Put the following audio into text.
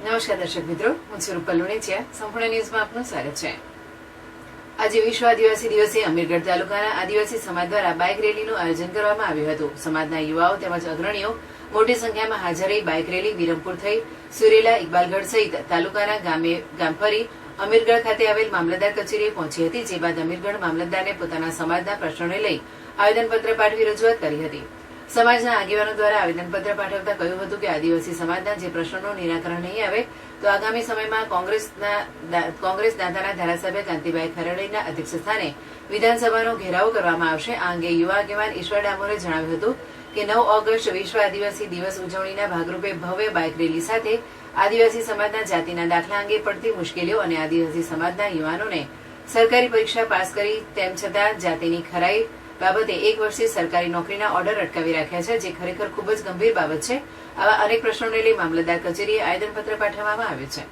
નમસ્કાર દર્શક મિત્રો, હું છું રૂપલ લુણેચિયા. સંપૂર્ણ ન્યૂઝમાં આપનું સ્વાગત છે. આજે વિશ્વ આદિવાસી દિવસે અમીરગઢ તાલુકાના આદિવાસી સમાજ દ્વારા બાઇક રેલીનું આયોજન કરવામાં આવ્યું હતું. સમાજના યુવાઓ તેમજ અગ્રણીઓ મોટી સંખ્યામાં હાજર રહી બાઇક રેલી વિરમપુર થઈ સુરેલા, ઇકબાલગઢ સહિત તાલુકાના ગામ ફરી અમીરગઢ ખાતે આવેલ મામલતદાર કચેરીએ પહોંચી હતી. જે બાદ અમીરગઢ મામલતદારને પોતાના સમાજના પ્રશ્નોને લઈ આવેદનપત્ર પાઠવી રજૂઆત કરી હતી. સમાજના આગેવાનો દ્વારા આવેદનપત્ર પાઠવતા કહ્યું હતું કે આદિવાસી સમાજના જે પ્રશ્નોનું નિરાકરણ નહીં આવે તો આગામી સમયમાં કોંગ્રેસ દાંતાના ધારાસભ્ય કાંતિભાઈ ખરાડીના અધ્યક્ષસ્થાને વિધાનસભાનો ઘેરાવો કરવામાં આવશે. આ અંગે યુવા આગેવાન ઈશ્વર ડામોરે જણાવ્યું હતું કે 9 ઓગસ્ટ વિશ્વ આદિવાસી દિવસ ઉજવણીના ભાગરૂપે ભવ્ય બાઇક રેલી સાથે આદિવાસી સમાજના જાતિના દાખલા અંગે પડતી મુશ્કેલીઓ અને આદિવાસી સમાજના યુવાનોને સરકારી પરીક્ષા પાસ કરી તેમ છતાં જાતિની ખરાઈ બાબતે 1 વર્ષથી સરકારી નોકરીના ઓર્ડર અટકાવી રાખ્યા છે, જે ખરેખર ખૂબ જ ગંભીર બાબત છે. આવા અનેક પ્રશ્નોને લઈ મામલતદાર કચેરીએ આવેદનપત્ર પાઠવવામાં આવ્યું છે.